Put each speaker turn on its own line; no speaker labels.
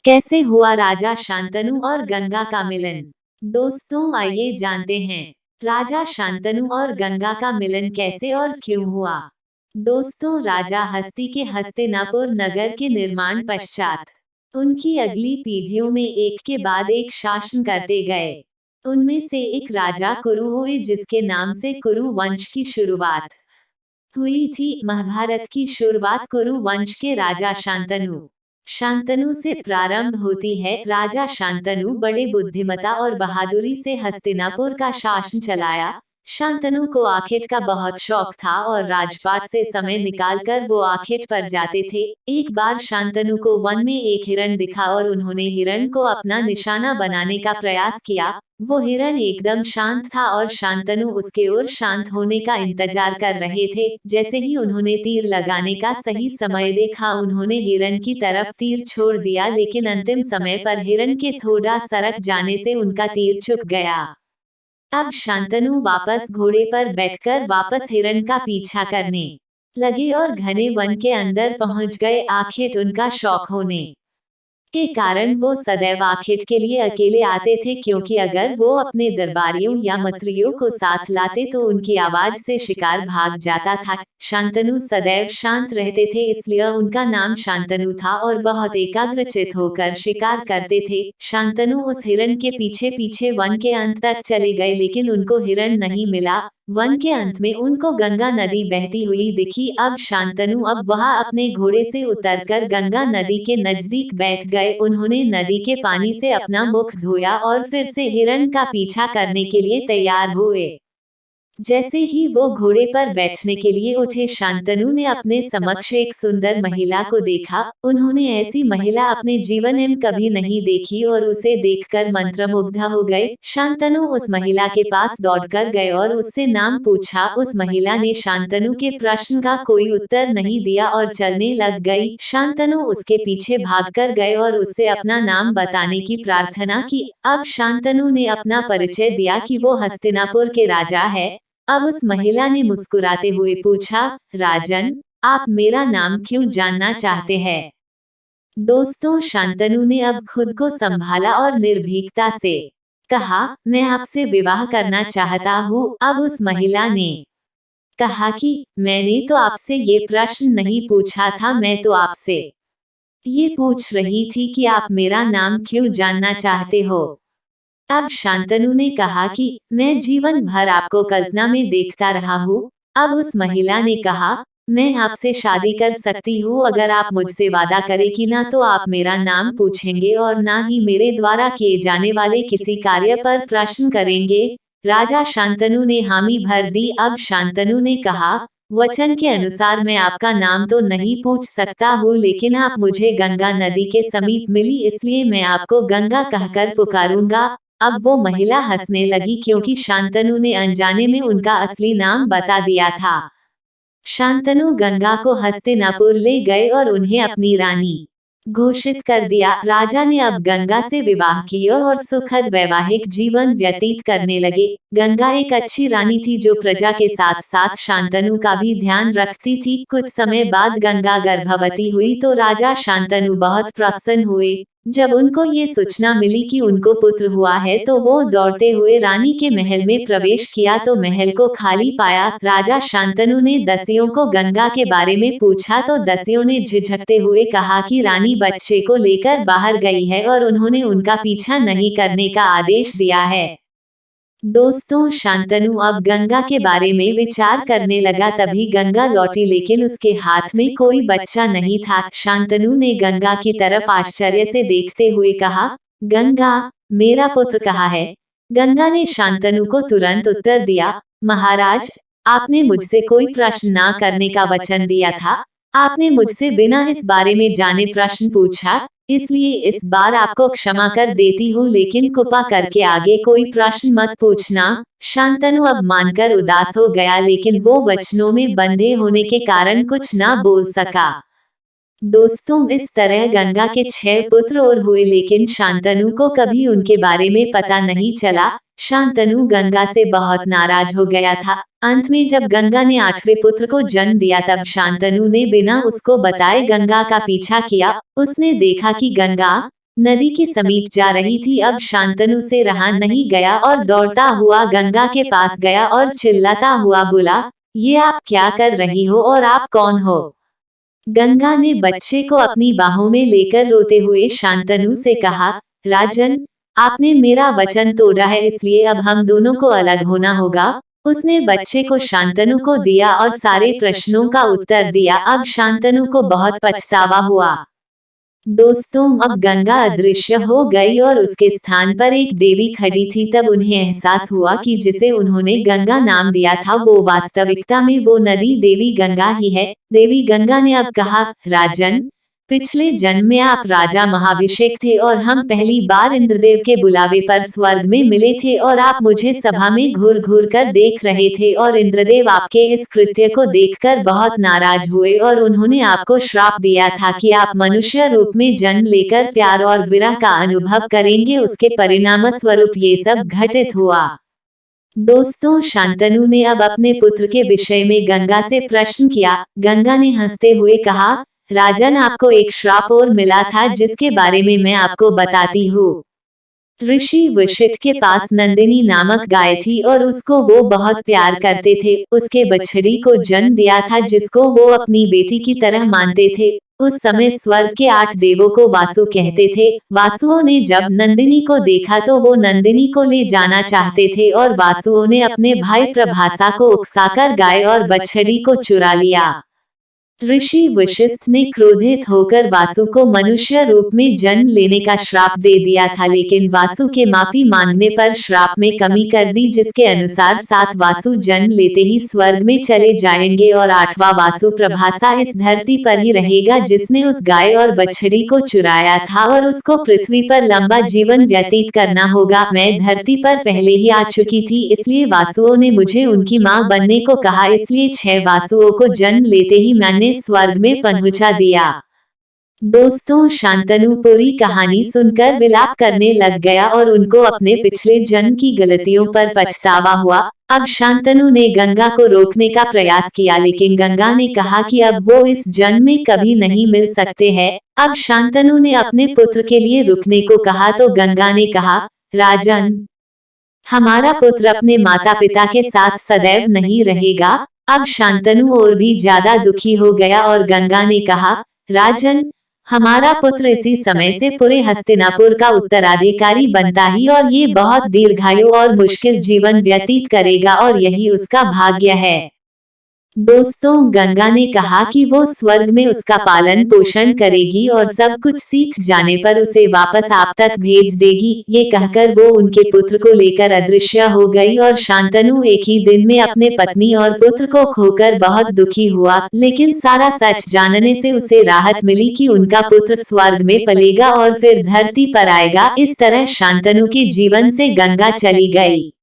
कैसे हुआ राजा शांतनु और गंगा का मिलन। दोस्तों आइए जानते हैं राजा शांतनु और गंगा का मिलन कैसे और क्यों हुआ। दोस्तों राजा हस्ती के हस्तिनापुर नगर के निर्माण पश्चात उनकी अगली पीढ़ियों में एक के बाद एक शासन करते गए। उनमें से एक राजा कुरु हुए जिसके नाम से कुरु वंश की शुरुआत हुई थी। महाभारत की शुरुआत कुरु वंश के राजा शांतनु से प्रारंभ होती है। राजा शांतनु बड़े बुद्धिमता और बहादुरी से हस्तिनापुर का शासन चलाया। शांतनु को आखेट का बहुत शौक था और राजपाट से समय निकालकर वो आखेट पर जाते थे। एक बार शांतनु को वन में एक हिरण दिखा और उन्होंने हिरण को अपना निशाना बनाने का प्रयास किया। वो हिरण एकदम शांत था और शांतनु उसके ओर शांत होने का इंतजार कर रहे थे। जैसे ही उन्होंने तीर लगाने का सही समय देखा, उन्होंने हिरण की तरफ तीर छोड़ दिया, लेकिन अंतिम समय पर हिरण के थोड़ा सरक जाने से उनका तीर चूक गया। अब शांतनु वापस घोड़े पर बैठकर वापस हिरण का पीछा करने लगे और घने वन के अंदर पहुंच गए। आखेट उनका शौक होने के कारण वो सदैव आखेट के लिए अकेले आते थे, क्योंकि अगर वो अपने दरबारियों या मंत्रियों को साथ लाते तो उनकी आवाज से शिकार भाग जाता था। शांतनु सदैव शांत रहते थे, इसलिए उनका नाम शांतनु था और बहुत एकाग्रचित होकर शिकार करते थे। शांतनु उस हिरण के पीछे पीछे वन के अंत तक चले गए, लेकिन उनको हिरण नहीं मिला। वन के अंत में उनको गंगा नदी बहती हुई दिखी। अब शांतनु वहां अपने घोड़े से उतरकर गंगा नदी के नजदीक बैठ गए। उन्होंने नदी के पानी से अपना मुख धोया और फिर से हिरण का पीछा करने के लिए तैयार हुए। जैसे ही वो घोड़े पर बैठने के लिए उठे, शांतनु ने अपने समक्ष एक सुंदर महिला को देखा। उन्होंने ऐसी महिला अपने जीवन में कभी नहीं देखी और उसे देखकर मंत्रमुग्ध हो गए। शांतनु उस महिला के पास दौड़कर गए और उससे नाम पूछा। उस महिला ने शांतनु के प्रश्न का कोई उत्तर नहीं दिया और चलने लग गई। शांतनु उसके पीछे भागकर गए और उससे अपना नाम बताने की प्रार्थना की। अब शांतनु ने अपना परिचय दिया कि वो हस्तिनापुर के राजा है। अब उस महिला ने मुस्कुराते हुए पूछा, राजन, आप मेरा नाम क्यों जानना चाहते हैं? दोस्तों शांतनु ने अब खुद को संभाला और निर्भीकता से कहा, मैं आपसे विवाह करना चाहता हूँ। अब उस महिला ने कहा कि मैंने तो आपसे ये प्रश्न नहीं पूछा था, मैं तो आपसे ये पूछ रही थी कि आप मेरा नाम क्यों जानना चाहते हो। अब शांतनु ने कहा कि मैं जीवन भर आपको कल्पना में देखता रहा हूँ। अब उस महिला ने कहा, मैं आपसे शादी कर सकती हूँ अगर आप मुझसे वादा करें कि ना तो आप मेरा नाम पूछेंगे और ना ही मेरे द्वारा किए जाने वाले किसी कार्य पर प्रश्न करेंगे। राजा शांतनु ने हामी भर दी। अब शांतनु ने कहा, वचन के अनुसार मैं आपका नाम तो नहीं पूछ सकता हूँ, लेकिन आप मुझे गंगा नदी के समीप मिली, इसलिए मैं आपको गंगा कहकर पुकारूंगा। अब वो महिला हंसने लगी, क्योंकि शांतनु ने अनजाने में उनका असली नाम बता दिया था। शांतनु गंगा को हस्तिनापुर ले गए और उन्हें अपनी रानी घोषित कर दिया। राजा ने अब गंगा से विवाह किया और सुखद वैवाहिक जीवन व्यतीत करने लगे। गंगा एक अच्छी रानी थी जो प्रजा के साथ साथ शांतनु का भी ध्यान रखती थी। कुछ समय बाद गंगा गर्भवती हुई तो राजा शांतनु बहुत प्रसन्न हुए। जब उनको ये सूचना मिली कि उनको पुत्र हुआ है तो वो दौड़ते हुए रानी के महल में प्रवेश किया तो महल को खाली पाया। राजा शांतनु ने दसियों को गंगा के बारे में पूछा तो दसियों ने झिझकते हुए कहा कि रानी बच्चे को लेकर बाहर गई है और उन्होंने उनका पीछा नहीं करने का आदेश दिया है। दोस्तों शांतनु अब गंगा के बारे में विचार करने लगा। तभी गंगा लौटी, लेकिन उसके हाथ में कोई बच्चा नहीं था। शांतनु ने गंगा की तरफ आश्चर्य से देखते हुए कहा, गंगा, मेरा पुत्र कहाँ है? गंगा ने शांतनु को तुरंत उत्तर दिया, महाराज, आपने मुझसे कोई प्रश्न ना करने का वचन दिया था। आपने मुझसे बिना इस बारे में जाने प्रश्न पूछा, इसलिए इस बार आपको क्षमा कर देती हूँ, लेकिन कृपा करके आगे कोई प्रश्न मत पूछना। शांतनु अब मानकर उदास हो गया, लेकिन वो वचनों में बंधे होने के कारण कुछ ना बोल सका। दोस्तों इस तरह गंगा के 6 पुत्र और हुए, लेकिन शांतनु को कभी उनके बारे में पता नहीं चला। शांतनु गंगा से बहुत नाराज हो गया था। अंत में जब गंगा ने 8वें पुत्र को जन्म दिया तब शांतनु ने बिना उसको बताए गंगा का पीछा किया। उसने देखा कि गंगा नदी के समीप जा रही थी। अब शांतनु से रहा नहीं गया और दौड़ता हुआ गंगा के पास गया और चिल्लाता हुआ बोला, ये आप क्या कर रही हो और आप कौन हो? गंगा ने बच्चे को अपनी बाहों में लेकर रोते हुए शांतनु से कहा, राजन, आपने मेरा वचन तोड़ा है, इसलिए अब हम दोनों को अलग होना होगा। उसने बच्चे को शांतनु को दिया और सारे प्रश्नों का उत्तर दिया। अब शांतनु को बहुत पछतावा हुआ। दोस्तों, अब गंगा अदृश्य हो गई और उसके स्थान पर एक देवी खड़ी थी। तब उन्हें एहसास हुआ कि जिसे उन्होंने गंगा नाम दिया था वो वास्तविकता में वो नदी देवी गंगा ही है। देवी गंगा ने अब कहा, राजन, पिछले जन्म में आप राजा महाभिषेक थे और हम पहली बार इंद्रदेव के बुलावे पर स्वर्ग में मिले थे और आप मुझे सभा में घूर घूर कर देख रहे थे और इंद्रदेव आपके इस कृत्य को देखकर बहुत नाराज हुए और उन्होंने आपको श्राप दिया था कि आप मनुष्य रूप में जन्म लेकर प्यार और विरह का अनुभव करेंगे। उसके परिणाम स्वरूप ये सब घटित हुआ। दोस्तों, शांतनु ने अब अपने पुत्र के विषय में गंगा से प्रश्न किया। गंगा ने हंसते हुए कहा, राजन, आपको एक श्राप और मिला था जिसके बारे में मैं आपको बताती हूँ। ऋषि वशिष्ठ के पास नंदिनी नामक गाय थी और उसको वो बहुत प्यार करते थे। उसके बछड़ी को जन्म दिया था जिसको वो अपनी बेटी की तरह मानते थे। उस समय स्वर्ग के 8 देवों को वासु कहते थे। वासुओं ने जब नंदिनी को देखा तो वो नंदिनी को ले जाना चाहते थे और वासुओं ने अपने भाई प्रभासा को उकसाकर गाय और बछड़ी को चुरा लिया। ऋषि वशिष्ठ ने क्रोधित होकर वासु को मनुष्य रूप में जन्म लेने का श्राप दे दिया था, लेकिन वासु के माफी मांगने पर श्राप में कमी कर दी, जिसके अनुसार 7 वासु जन्म लेते ही स्वर्ग में चले जाएंगे और 8वां वासु प्रभासा इस धरती पर ही रहेगा जिसने उस गाय और बछड़ी को चुराया था और उसको पृथ्वी पर लंबा जीवन व्यतीत करना होगा। मैं धरती पर पहले ही आ चुकी थी, इसलिए वासुओं ने मुझे उनकी मां बनने को कहा, इसलिए 6 वासुओं को जन्म लेते ही मैंने स्वर्ग में पहुंचा दिया। दोस्तों, शांतनु पूरी कहानी सुनकर विलाप करने लग गया और उनको अपने पिछले जन्म की गलतियों पर पछतावा हुआ। अब शांतनु ने गंगा को रोकने का प्रयास किया, लेकिन गंगा ने कहा कि अब वो इस जन्म में कभी नहीं मिल सकते हैं। अब शांतनु ने अपने पुत्र के लिए रुकने को कहा तो गंगा ने कहा, राजन, हमारा पुत्र अपने माता पिता के साथ सदैव नहीं रहेगा। अब शांतनु और भी ज्यादा दुखी हो गया और गंगा ने कहा, राजन, हमारा पुत्र इसी समय से पूरे हस्तिनापुर का उत्तराधिकारी बनता ही और ये बहुत दीर्घायु और मुश्किल जीवन व्यतीत करेगा और यही उसका भाग्य है। दोस्तों, गंगा ने कहा कि वो स्वर्ग में उसका पालन पोषण करेगी और सब कुछ सीख जाने पर उसे वापस आप तक भेज देगी। ये कहकर वो उनके पुत्र को लेकर अदृश्य हो गई और शांतनु एक ही दिन में अपने पत्नी और पुत्र को खोकर बहुत दुखी हुआ, लेकिन सारा सच जानने से उसे राहत मिली कि उनका पुत्र स्वर्ग में पलेगा और फिर धरती पर आएगा। इस तरह शांतनु के जीवन से गंगा चली गई।